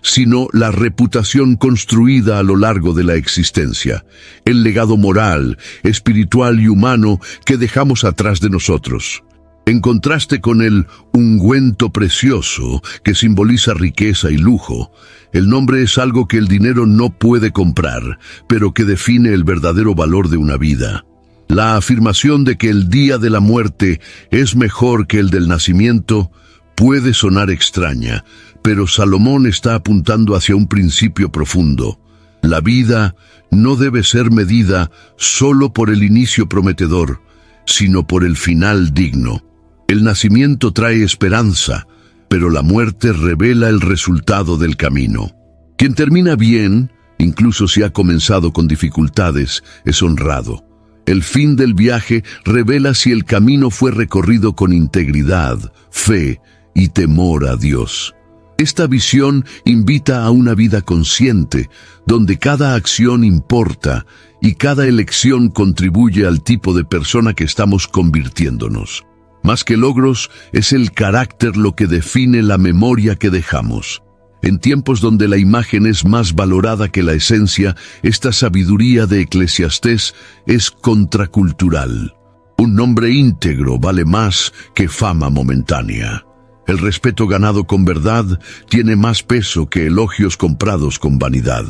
sino la reputación construida a lo largo de la existencia, el legado moral, espiritual y humano que dejamos atrás de nosotros. En contraste con el ungüento precioso, que simboliza riqueza y lujo, el nombre es algo que el dinero no puede comprar, pero que define el verdadero valor de una vida. La afirmación de que el día de la muerte es mejor que el del nacimiento puede sonar extraña, pero Salomón está apuntando hacia un principio profundo. La vida no debe ser medida solo por el inicio prometedor, sino por el final digno. El nacimiento trae esperanza, pero la muerte revela el resultado del camino. Quien termina bien, incluso si ha comenzado con dificultades, es honrado. El fin del viaje revela si el camino fue recorrido con integridad, fe y temor a Dios. Esta visión invita a una vida consciente, donde cada acción importa y cada elección contribuye al tipo de persona que estamos convirtiéndonos. Más que logros, es el carácter lo que define la memoria que dejamos. En tiempos donde la imagen es más valorada que la esencia, esta sabiduría de Eclesiastés es contracultural. Un nombre íntegro vale más que fama momentánea. El respeto ganado con verdad tiene más peso que elogios comprados con vanidad.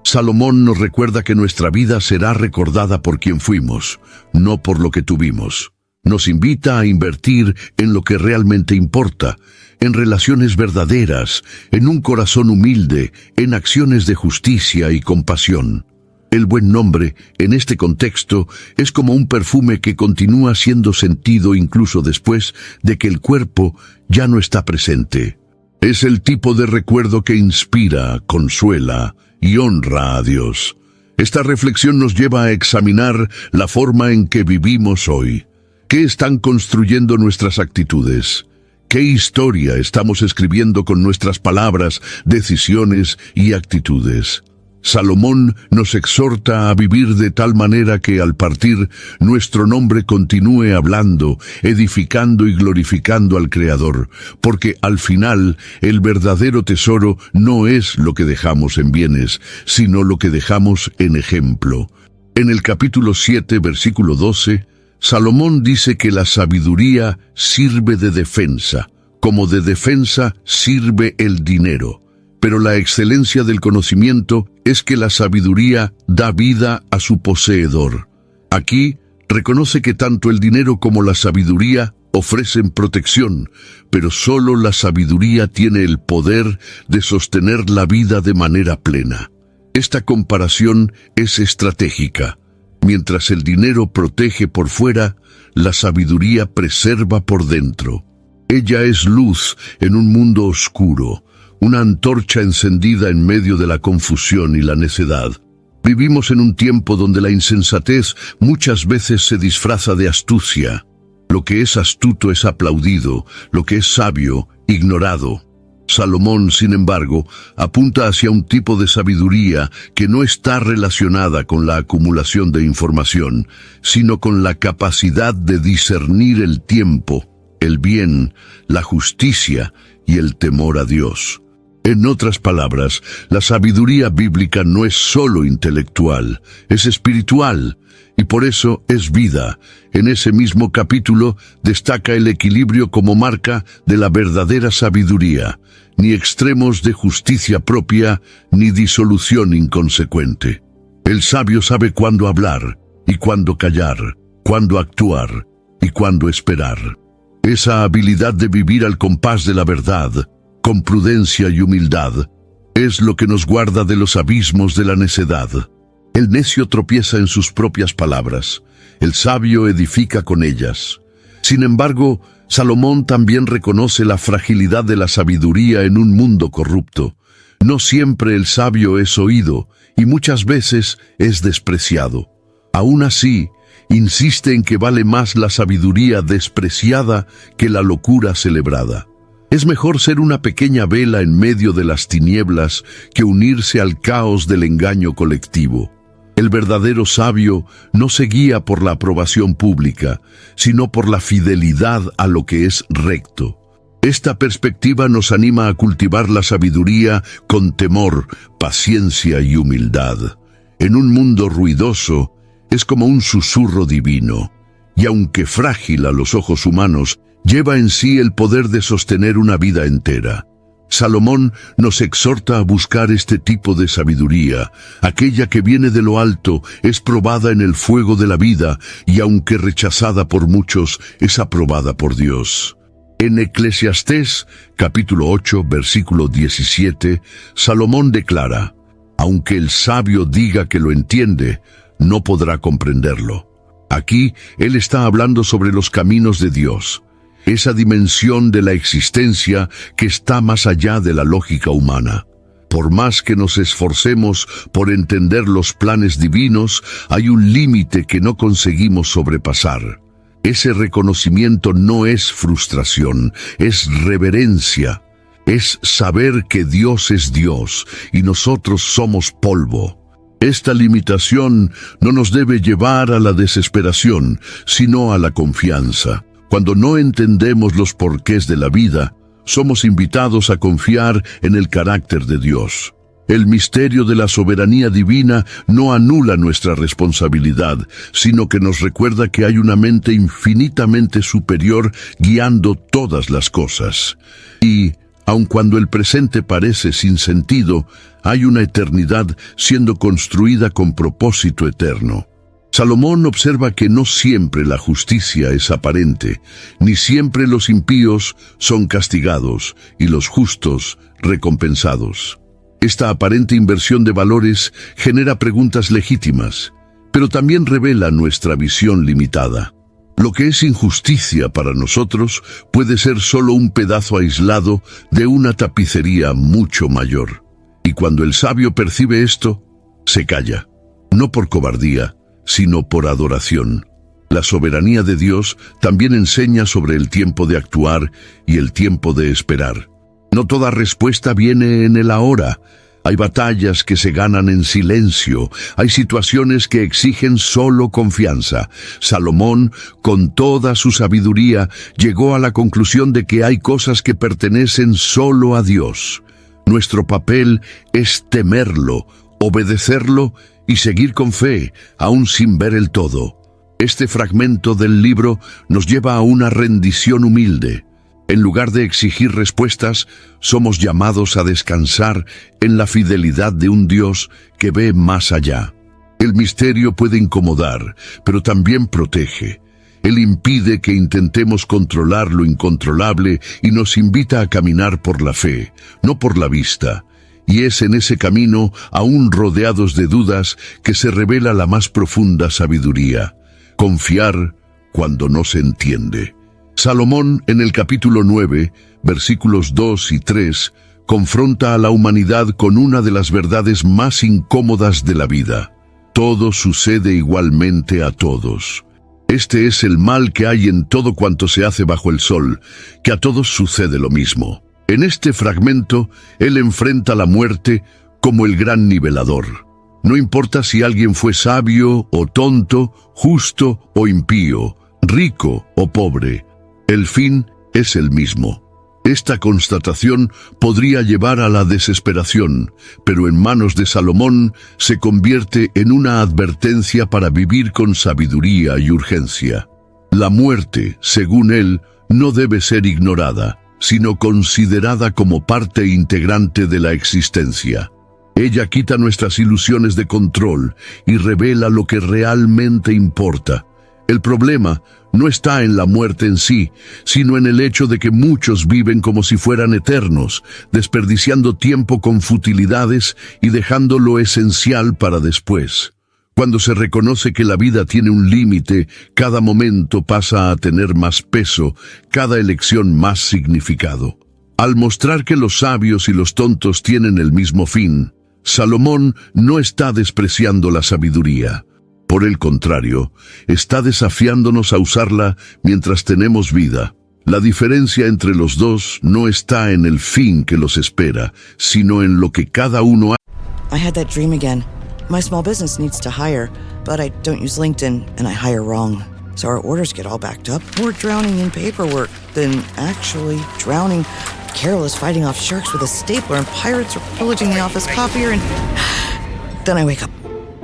Salomón nos recuerda que nuestra vida será recordada por quien fuimos, no por lo que tuvimos. Nos invita a invertir en lo que realmente importa, en relaciones verdaderas, en un corazón humilde, en acciones de justicia y compasión. El buen nombre, en este contexto, es como un perfume que continúa siendo sentido incluso después de que el cuerpo ya no está presente. Es el tipo de recuerdo que inspira, consuela y honra a Dios. Esta reflexión nos lleva a examinar la forma en que vivimos hoy. ¿Qué están construyendo nuestras actitudes? ¿Qué historia estamos escribiendo con nuestras palabras, decisiones y actitudes? Salomón nos exhorta a vivir de tal manera que al partir nuestro nombre continúe hablando, edificando y glorificando al Creador, porque al final el verdadero tesoro no es lo que dejamos en bienes, sino lo que dejamos en ejemplo. En el capítulo 7, versículo 12, Salomón dice que la sabiduría sirve de defensa, como de defensa sirve el dinero. Pero la excelencia del conocimiento es que la sabiduría da vida a su poseedor. Aquí reconoce que tanto el dinero como la sabiduría ofrecen protección, pero solo la sabiduría tiene el poder de sostener la vida de manera plena. Esta comparación es estratégica. Mientras el dinero protege por fuera, la sabiduría preserva por dentro. Ella es luz en un mundo oscuro, una antorcha encendida en medio de la confusión y la necedad. Vivimos en un tiempo donde la insensatez muchas veces se disfraza de astucia. Lo que es astuto es aplaudido, lo que es sabio, ignorado. Salomón, sin embargo, apunta hacia un tipo de sabiduría que no está relacionada con la acumulación de información, sino con la capacidad de discernir el tiempo, el bien, la justicia y el temor a Dios. En otras palabras, la sabiduría bíblica no es solo intelectual, es espiritual, y por eso es vida. En ese mismo capítulo destaca el equilibrio como marca de la verdadera sabiduría, ni extremos de justicia propia, ni disolución inconsecuente. El sabio sabe cuándo hablar y cuándo callar, cuándo actuar y cuándo esperar. Esa habilidad de vivir al compás de la verdad, con prudencia y humildad, es lo que nos guarda de los abismos de la necedad. El necio tropieza en sus propias palabras, el sabio edifica con ellas. Sin embargo, Salomón también reconoce la fragilidad de la sabiduría en un mundo corrupto. No siempre el sabio es oído y muchas veces es despreciado. Aún así, insiste en que vale más la sabiduría despreciada que la locura celebrada. Es mejor ser una pequeña vela en medio de las tinieblas que unirse al caos del engaño colectivo. El verdadero sabio no se guía por la aprobación pública, sino por la fidelidad a lo que es recto. Esta perspectiva nos anima a cultivar la sabiduría con temor, paciencia y humildad. En un mundo ruidoso, es como un susurro divino, y aunque frágil a los ojos humanos, lleva en sí el poder de sostener una vida entera. Salomón nos exhorta a buscar este tipo de sabiduría, aquella que viene de lo alto, es probada en el fuego de la vida, y aunque rechazada por muchos, es aprobada por Dios. En Eclesiastés, capítulo 8, versículo 17, Salomón declara: «Aunque el sabio diga que lo entiende, no podrá comprenderlo». Aquí, él está hablando sobre los caminos de Dios, esa dimensión de la existencia que está más allá de la lógica humana. Por más que nos esforcemos por entender los planes divinos, hay un límite que no conseguimos sobrepasar. Ese reconocimiento no es frustración, es reverencia. Es saber que Dios es Dios y nosotros somos polvo. Esta limitación no nos debe llevar a la desesperación, sino a la confianza. Cuando no entendemos los porqués de la vida, somos invitados a confiar en el carácter de Dios. El misterio de la soberanía divina no anula nuestra responsabilidad, sino que nos recuerda que hay una mente infinitamente superior guiando todas las cosas. Y, aun cuando el presente parece sin sentido, hay una eternidad siendo construida con propósito eterno. Salomón observa que no siempre la justicia es aparente, ni siempre los impíos son castigados y los justos recompensados. Esta aparente inversión de valores genera preguntas legítimas, pero también revela nuestra visión limitada. Lo que es injusticia para nosotros puede ser solo un pedazo aislado de una tapicería mucho mayor. Y cuando el sabio percibe esto, se calla, no por cobardía, sino por adoración. La soberanía de Dios también enseña sobre el tiempo de actuar y el tiempo de esperar. No toda respuesta viene en el ahora. Hay batallas que se ganan en silencio, hay situaciones que exigen solo confianza. Salomón, con toda su sabiduría, llegó a la conclusión de que hay cosas que pertenecen solo a Dios. Nuestro papel es temerlo, obedecerlo y seguir con fe, aún sin ver el todo. Este fragmento del libro nos lleva a una rendición humilde. En lugar de exigir respuestas, somos llamados a descansar en la fidelidad de un Dios que ve más allá. El misterio puede incomodar, pero también protege. Él impide que intentemos controlar lo incontrolable y nos invita a caminar por la fe, no por la vista. Y es en ese camino, aún rodeados de dudas, que se revela la más profunda sabiduría: confiar cuando no se entiende. Salomón, en el capítulo 9, versículos 2 y 3, confronta a la humanidad con una de las verdades más incómodas de la vida. Todo sucede igualmente a todos. Este es el mal que hay en todo cuanto se hace bajo el sol, que a todos sucede lo mismo. En este fragmento, él enfrenta la muerte como el gran nivelador. No importa si alguien fue sabio o tonto, justo o impío, rico o pobre, el fin es el mismo. Esta constatación podría llevar a la desesperación, pero en manos de Salomón se convierte en una advertencia para vivir con sabiduría y urgencia. La muerte, según él, no debe ser ignorada, sino considerada como parte integrante de la existencia. Ella quita nuestras ilusiones de control y revela lo que realmente importa: El problema no está en la muerte en sí, sino en el hecho de que muchos viven como si fueran eternos, desperdiciando tiempo con futilidades y dejando lo esencial para después. Cuando se reconoce que la vida tiene un límite, cada momento pasa a tener más peso, cada elección más significado. Al mostrar que los sabios y los tontos tienen el mismo fin, Salomón no está despreciando la sabiduría. Por el contrario, está desafiándonos a usarla mientras tenemos vida. La diferencia entre los dos no está en el fin que los espera, sino en lo que cada uno hace. I had that dream again. My small business needs to hire, but I don't use LinkedIn and I hire wrong. So our orders get all backed up. We're drowning in paperwork, then actually drowning. Carol is fighting off sharks with a stapler and pirates are pillaging the office copier and... Then I wake up.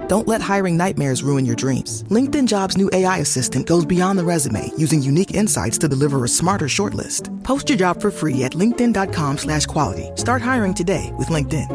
Don't let hiring nightmares ruin your dreams. LinkedIn Jobs' new AI assistant goes beyond the resume, using unique insights to deliver a smarter shortlist. Post your job for free at linkedin.com/quality. Start hiring today with LinkedIn.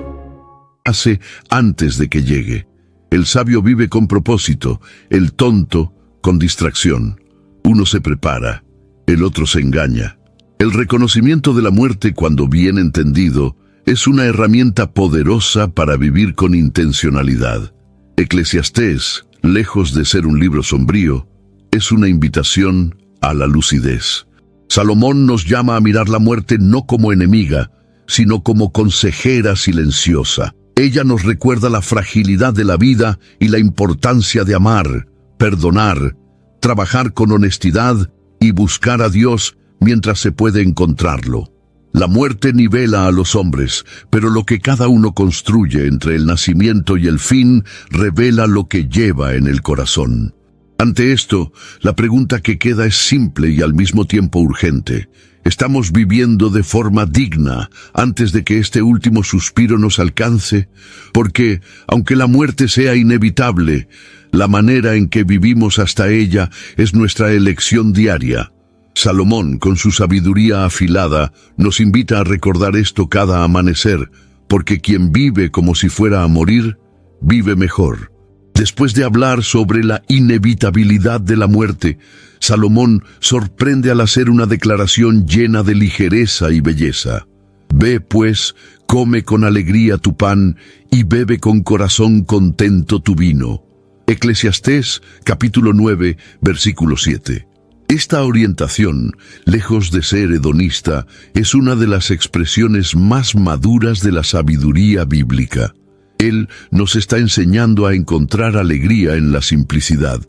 Hace antes de que llegue. El sabio vive con propósito, el tonto con distracción. Uno se prepara, el otro se engaña. El reconocimiento de la muerte, cuando bien entendido, es una herramienta poderosa para vivir con intencionalidad. Eclesiastés, lejos de ser un libro sombrío, es una invitación a la lucidez. Salomón nos llama a mirar la muerte no como enemiga, sino como consejera silenciosa. Ella nos recuerda la fragilidad de la vida y la importancia de amar, perdonar, trabajar con honestidad y buscar a Dios mientras se puede encontrarlo. La muerte nivela a los hombres, pero lo que cada uno construye entre el nacimiento y el fin revela lo que lleva en el corazón. Ante esto, la pregunta que queda es simple y al mismo tiempo urgente. ¿Estamos viviendo de forma digna antes de que este último suspiro nos alcance? Porque, aunque la muerte sea inevitable, la manera en que vivimos hasta ella es nuestra elección diaria. Salomón, con su sabiduría afilada, nos invita a recordar esto cada amanecer, porque quien vive como si fuera a morir, vive mejor. Después de hablar sobre la inevitabilidad de la muerte, Salomón sorprende al hacer una declaración llena de ligereza y belleza. Ve, pues, come con alegría tu pan y bebe con corazón contento tu vino. Eclesiastés, capítulo 9, versículo 7. Esta orientación, lejos de ser hedonista, es una de las expresiones más maduras de la sabiduría bíblica. Él nos está enseñando a encontrar alegría en la simplicidad,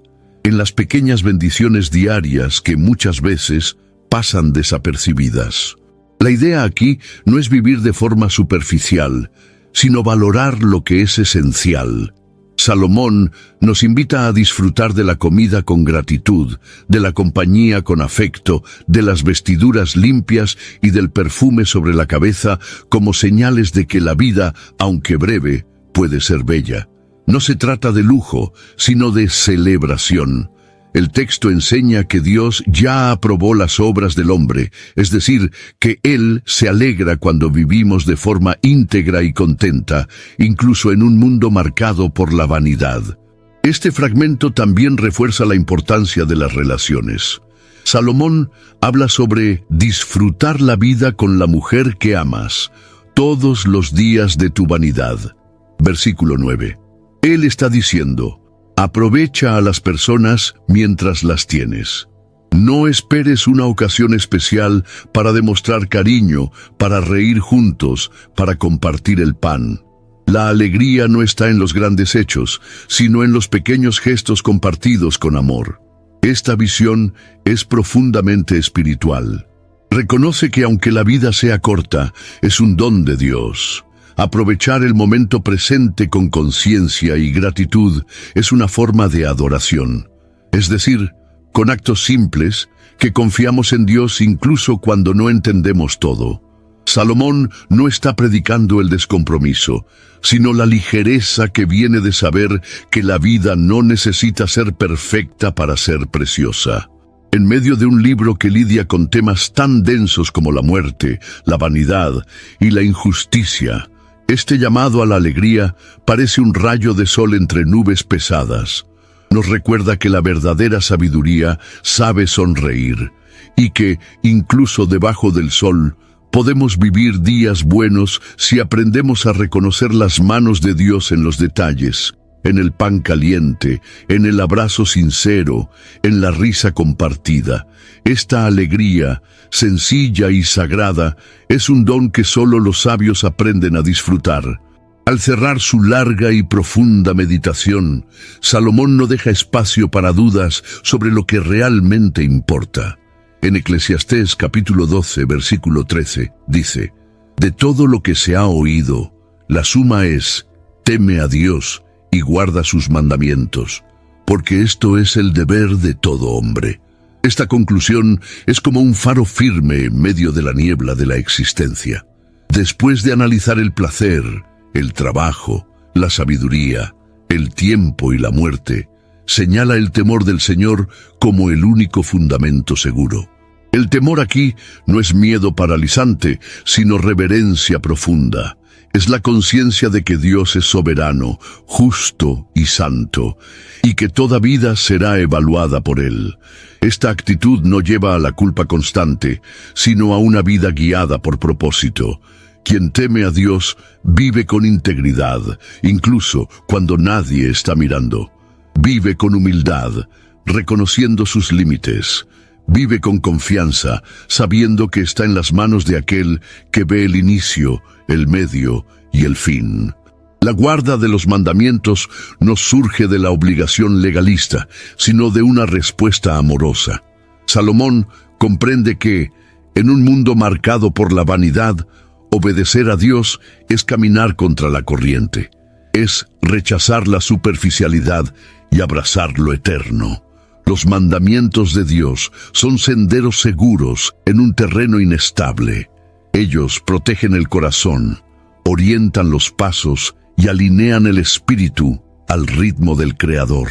en las pequeñas bendiciones diarias que muchas veces pasan desapercibidas. La idea aquí no es vivir de forma superficial, sino valorar lo que es esencial. Salomón nos invita a disfrutar de la comida con gratitud, de la compañía con afecto, de las vestiduras limpias y del perfume sobre la cabeza como señales de que la vida, aunque breve, puede ser bella. No se trata de lujo, sino de celebración. El texto enseña que Dios ya aprobó las obras del hombre, es decir, que Él se alegra cuando vivimos de forma íntegra y contenta, incluso en un mundo marcado por la vanidad. Este fragmento también refuerza la importancia de las relaciones. Salomón habla sobre disfrutar la vida con la mujer que amas, todos los días de tu vanidad. Versículo 9. Él está diciendo: aprovecha a las personas mientras las tienes. No esperes una ocasión especial para demostrar cariño, para reír juntos, para compartir el pan. La alegría no está en los grandes hechos, sino en los pequeños gestos compartidos con amor. Esta visión es profundamente espiritual. Reconoce que aunque la vida sea corta, es un don de Dios. Aprovechar el momento presente con conciencia y gratitud es una forma de adoración. Es decir, con actos simples, que confiamos en Dios incluso cuando no entendemos todo. Salomón no está predicando el descompromiso, sino la ligereza que viene de saber que la vida no necesita ser perfecta para ser preciosa. En medio de un libro que lidia con temas tan densos como la muerte, la vanidad y la injusticia, este llamado a la alegría parece un rayo de sol entre nubes pesadas. Nos recuerda que la verdadera sabiduría sabe sonreír y que, incluso debajo del sol, podemos vivir días buenos si aprendemos a reconocer las manos de Dios en los detalles, en el pan caliente, en el abrazo sincero, en la risa compartida. Esta alegría, sencilla y sagrada, es un don que solo los sabios aprenden a disfrutar. Al cerrar su larga y profunda meditación, Salomón no deja espacio para dudas sobre lo que realmente importa. En Eclesiastés capítulo 12, versículo 13, dice: «De todo lo que se ha oído, la suma es, teme a Dios y guarda sus mandamientos, porque esto es el deber de todo hombre». Esta conclusión es como un faro firme en medio de la niebla de la existencia. Después de analizar el placer, el trabajo, la sabiduría, el tiempo y la muerte, señala el temor del Señor como el único fundamento seguro. El temor aquí no es miedo paralizante, sino reverencia profunda. Es la conciencia de que Dios es soberano, justo y santo, y que toda vida será evaluada por Él. Esta actitud no lleva a la culpa constante, sino a una vida guiada por propósito. Quien teme a Dios vive con integridad, incluso cuando nadie está mirando. Vive con humildad, reconociendo sus límites. Vive con confianza, sabiendo que está en las manos de aquel que ve el inicio, el medio y el fin. La guarda de los mandamientos no surge de la obligación legalista, sino de una respuesta amorosa. Salomón comprende que, en un mundo marcado por la vanidad, obedecer a Dios es caminar contra la corriente, es rechazar la superficialidad y abrazar lo eterno. Los mandamientos de Dios son senderos seguros en un terreno inestable. Ellos protegen el corazón, orientan los pasos y alinean el espíritu al ritmo del Creador.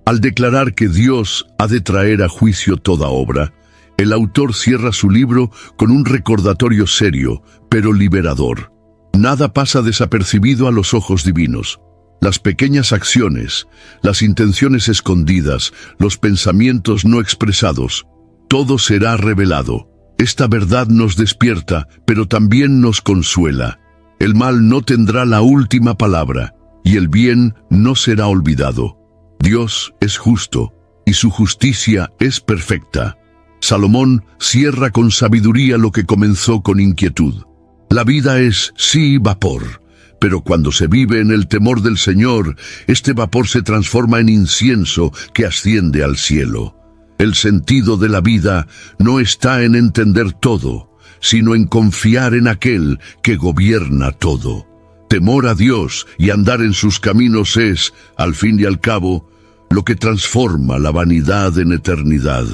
Al declarar que Dios ha de traer a juicio toda obra, el autor cierra su libro con un recordatorio serio, pero liberador. Nada pasa desapercibido a los ojos divinos. Las pequeñas acciones, las intenciones escondidas, los pensamientos no expresados, todo será revelado. Esta verdad nos despierta, pero también nos consuela. El mal no tendrá la última palabra, y el bien no será olvidado. Dios es justo, y su justicia es perfecta. Salomón cierra con sabiduría lo que comenzó con inquietud. La vida es, sí, vapor, pero cuando se vive en el temor del Señor, este vapor se transforma en incienso que asciende al cielo. El sentido de la vida no está en entender todo, sino en confiar en aquel que gobierna todo. Temor a Dios y andar en sus caminos es, al fin y al cabo, lo que transforma la vanidad en eternidad.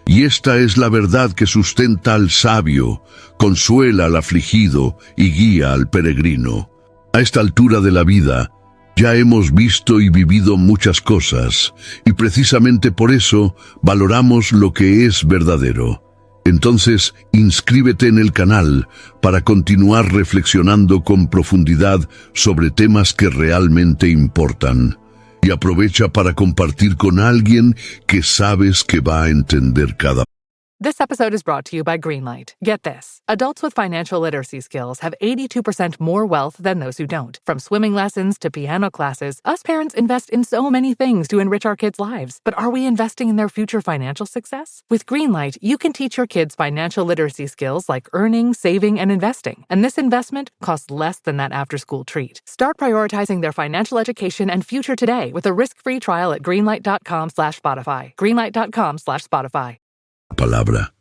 Y esta es la verdad que sustenta al sabio, consuela al afligido y guía al peregrino. A esta altura de la vida, ya hemos visto y vivido muchas cosas, y precisamente por eso valoramos lo que es verdadero. Entonces, inscríbete en el canal para continuar reflexionando con profundidad sobre temas que realmente importan. Y aprovecha para compartir con alguien que sabes que va a entender cada. This episode is brought to you by Greenlight. Get this. Adults with financial literacy skills have 82% more wealth than those who don't. From swimming lessons to piano classes, us parents invest in so many things to enrich our kids' lives. But are we investing in their future financial success? With Greenlight, you can teach your kids financial literacy skills like earning, saving, and investing. And this investment costs less than that after-school treat. Start prioritizing their financial education and future today with a risk-free trial at greenlight.com/Spotify. Greenlight.com/Spotify. Palabra.